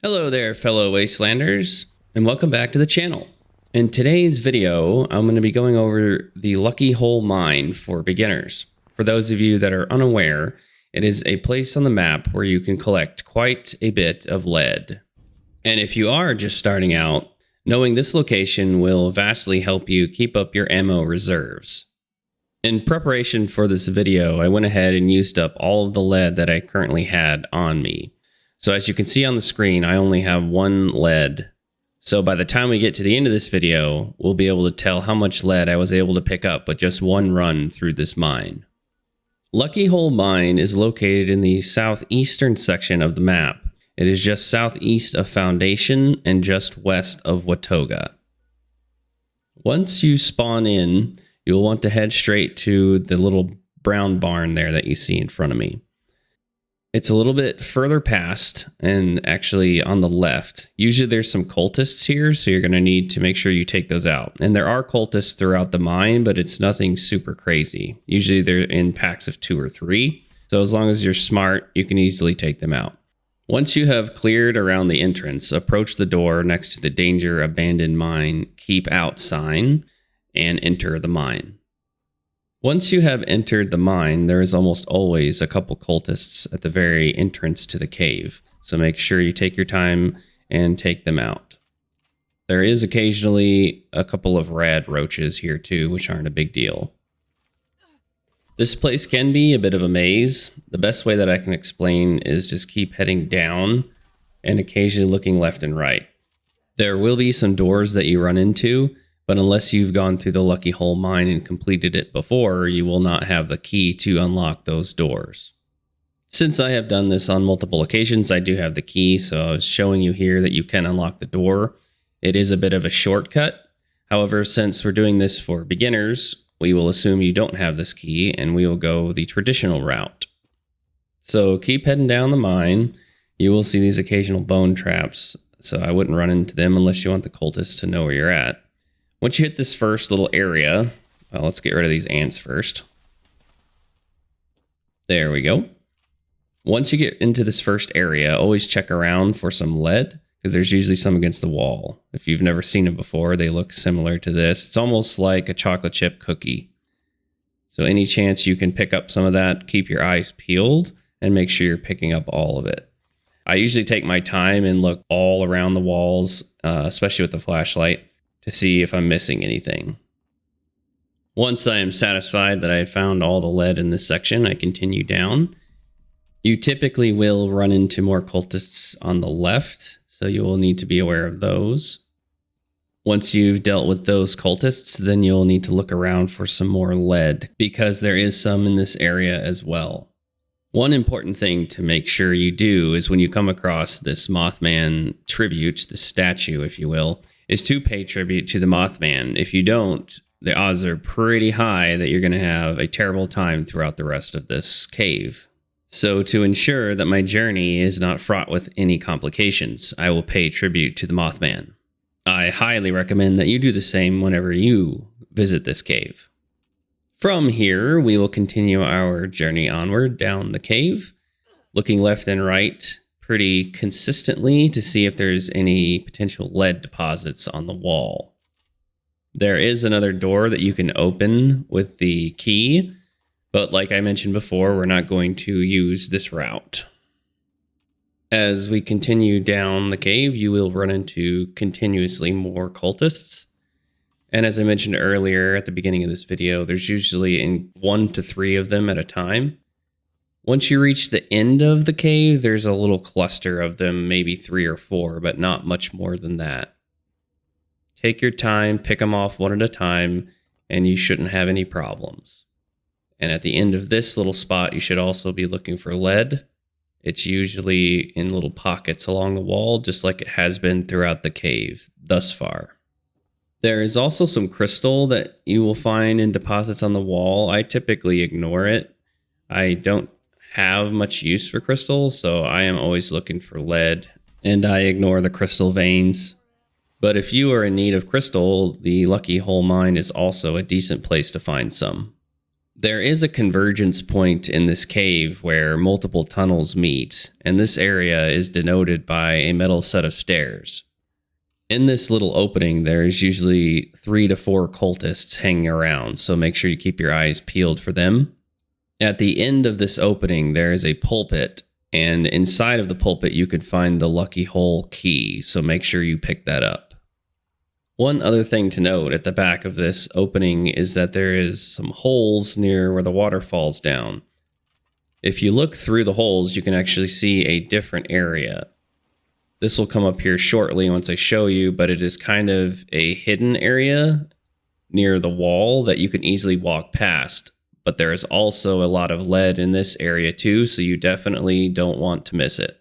Hello there, fellow Wastelanders, and welcome back to the channel. In today's video, I'm going to be going over the Lucky Hole Mine for beginners. For those of you that are unaware, it is a place on the map where you can collect quite a bit of lead. And if you are just starting out, knowing this location will vastly help you keep up your ammo reserves. In preparation for this video, I went ahead and used up all of the lead that I currently had on me. So as you can see on the screen, I only have one lead. So by the time we get to the end of this video, we'll be able to tell how much lead I was able to pick up with just one run through this mine. Lucky Hole Mine is located in the southeastern section of the map. It is just southeast of Foundation and just west of Watoga. Once you spawn in, you'll want to head straight to the little brown barn there that you see in front of me. It's a little bit further past and actually on the left. Usually there's some cultists here, so you're going to need to make sure you take those out. And there are cultists throughout the mine, but it's nothing super crazy. Usually they're in packs of 2 or 3. So as long as you're smart, you can easily take them out. Once you have cleared around the entrance, approach the door next to the Danger Abandoned Mine Keep Out sign and enter the mine. Once you have entered the mine, there is almost always a couple cultists at the very entrance to the cave, so make sure you take your time and take them out. There is occasionally a couple of rad roaches here too, which aren't a big deal. This place can be a bit of a maze. The best way that I can explain is just keep heading down and occasionally looking left and right. There will be some doors that you run into, but unless you've gone through the Lucky Hole Mine and completed it before, you will not have the key to unlock those doors. Since I have done this on multiple occasions, I do have the key, so I was showing you here that you can unlock the door. It is a bit of a shortcut. However, since we're doing this for beginners, we will assume you don't have this key, and we will go the traditional route. So keep heading down the mine. You will see these occasional bone traps, so I wouldn't run into them unless you want the cultists to know where you're at. Once you hit this first little area, well, let's get rid of these ants first. There we go. Once you get into this first area, always check around for some lead, because there's usually some against the wall. If you've never seen it before, they look similar to this. It's almost like a chocolate chip cookie. So any chance you can pick up some of that, keep your eyes peeled and make sure you're picking up all of it. I usually take my time and look all around the walls, especially with the flashlight, to see if I'm missing anything. Once I am satisfied that I have found all the lead in this section, I continue down. You typically will run into more cultists on the left, so you will need to be aware of those. Once you've dealt with those cultists, then you'll need to look around for some more lead, because there is some in this area as well. One important thing to make sure you do is when you come across this Mothman tribute, the statue, if you will, is to pay tribute to the Mothman. If you don't, the odds are pretty high that you're going to have a terrible time throughout the rest of this cave. So to ensure that my journey is not fraught with any complications, I will pay tribute to the Mothman. I highly recommend that you do the same whenever you visit this cave. From here, we will continue our journey onward down the cave, looking left and right pretty consistently to see if there's any potential lead deposits on the wall. There is another door that you can open with the key, but like I mentioned before, we're not going to use this route. As we continue down the cave, you will run into continuously more cultists. And as I mentioned earlier at the beginning of this video, there's usually 1 to 3 of them at a time. Once you reach the end of the cave, there's a little cluster of them, maybe 3 or 4, but not much more than that. Take your time, pick them off one at a time, and you shouldn't have any problems. And at the end of this little spot, you should also be looking for lead. It's usually in little pockets along the wall, just like it has been throughout the cave thus far. There is also some crystal that you will find in deposits on the wall. I typically ignore it. I don't have much use for crystal, so I am always looking for lead, and I ignore the crystal veins. But if you are in need of crystal, the Lucky Hole Mine is also a decent place to find some. There is a convergence point in this cave where multiple tunnels meet, and this area is denoted by a metal set of stairs. In this little opening, there's usually 3 to 4 cultists hanging around, so make sure you keep your eyes peeled for them. At the end of this opening, there is a pulpit, and inside of the pulpit, you can find the Lucky Hole key, so make sure you pick that up. One other thing to note at the back of this opening is that there is some holes near where the water falls down. If you look through the holes, you can actually see a different area. This will come up here shortly once I show you, but it is kind of a hidden area near the wall that you can easily walk past. But there is also a lot of lead in this area too, so you definitely don't want to miss it.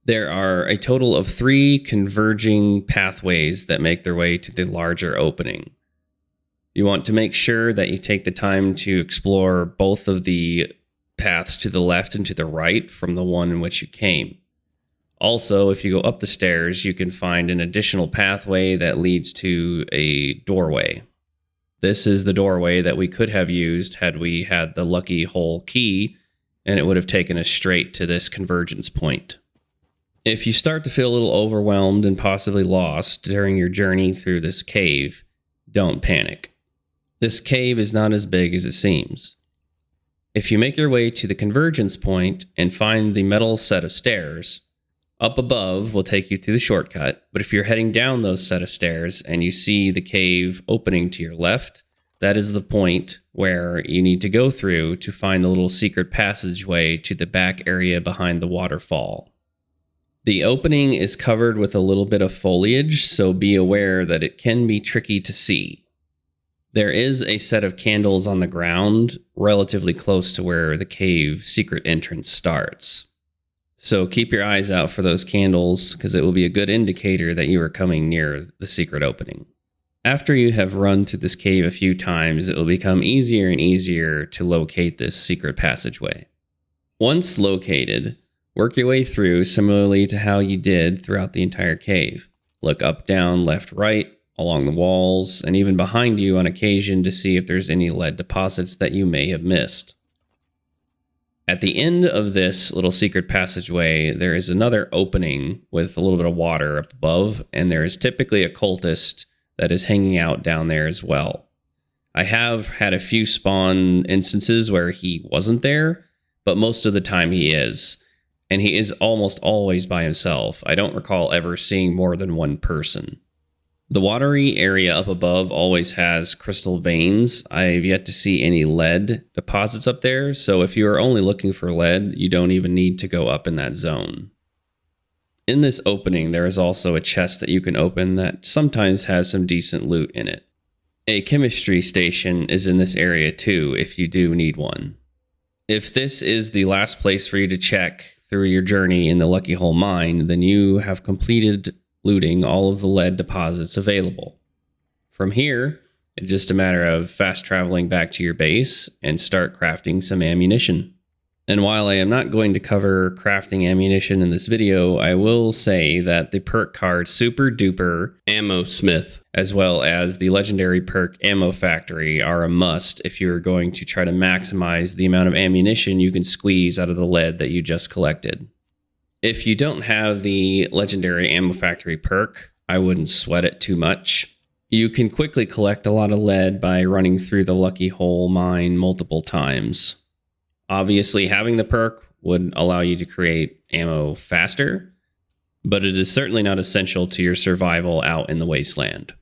There are a total of 3 converging pathways that make their way to the larger opening. You want to make sure that you take the time to explore both of the paths to the left and to the right from the one in which you came. Also, if you go up the stairs, you can find an additional pathway that leads to a doorway. This is the doorway that we could have used had we had the Lucky Hole key, and it would have taken us straight to this convergence point. If you start to feel a little overwhelmed and possibly lost during your journey through this cave, don't panic. This cave is not as big as it seems. If you make your way to the convergence point and find the metal set of stairs, up above will take you to the shortcut, but if you're heading down those set of stairs and you see the cave opening to your left, that is the point where you need to go through to find the little secret passageway to the back area behind the waterfall. The opening is covered with a little bit of foliage, so be aware that it can be tricky to see. There is a set of candles on the ground, relatively close to where the cave secret entrance starts. So keep your eyes out for those candles, because it will be a good indicator that you are coming near the secret opening. After you have run through this cave a few times, it will become easier and easier to locate this secret passageway. Once located, work your way through similarly to how you did throughout the entire cave. Look up, down, left, right, along the walls, and even behind you on occasion to see if there's any lead deposits that you may have missed. At the end of this little secret passageway, there is another opening with a little bit of water up above, and there is typically a cultist that is hanging out down there as well. I have had a few spawn instances where he wasn't there, but most of the time he is. And he is almost always by himself. I don't recall ever seeing more than one person. The watery area up above always has crystal veins. I've yet to see any lead deposits up there, so if you are only looking for lead, you don't even need to go up in that zone. In this opening, there is also a chest that you can open that sometimes has some decent loot in it. A chemistry station is in this area too, if you do need one. If this is the last place for you to check through your journey in the Lucky Hole mine, then you have completed looting all of the lead deposits available. From here, it's just a matter of fast traveling back to your base and start crafting some ammunition. And while I am not going to cover crafting ammunition in this video, I will say that the perk card Super Duper Ammo Smith, as well as the legendary perk Ammo Factory, are a must if you're going to try to maximize the amount of ammunition you can squeeze out of the lead that you just collected. If you don't have the legendary Ammo Factory perk, I wouldn't sweat it too much. You can quickly collect a lot of lead by running through the Lucky Hole mine multiple times. Obviously, having the perk would allow you to create ammo faster, but it is certainly not essential to your survival out in the wasteland.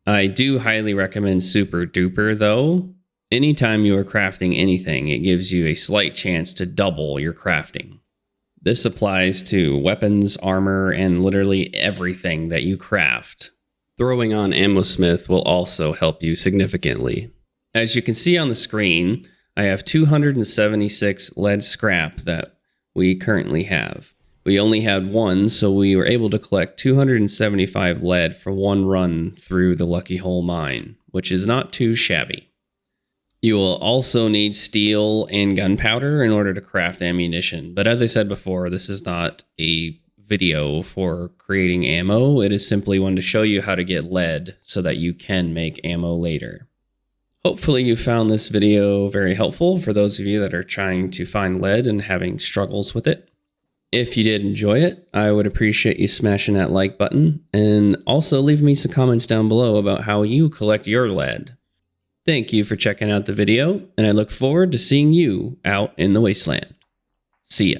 I do highly recommend Super Duper, though. Anytime you are crafting anything, it gives you a slight chance to double your crafting. This applies to weapons, armor, and literally everything that you craft. Throwing on Ammo Smith will also help you significantly. As you can see on the screen, I have 276 lead scrap that we currently have. We only had one, so we were able to collect 275 lead for one run through the Lucky Hole mine, which is not too shabby. You will also need steel and gunpowder in order to craft ammunition, but as I said before, this is not a video for creating ammo. It is simply one to show you how to get lead so that you can make ammo later. Hopefully you found this video very helpful for those of you that are trying to find lead and having struggles with it. If you did enjoy it, I would appreciate you smashing that like button and also leave me some comments down below about how you collect your lead. Thank you for checking out the video, and I look forward to seeing you out in the wasteland. See ya.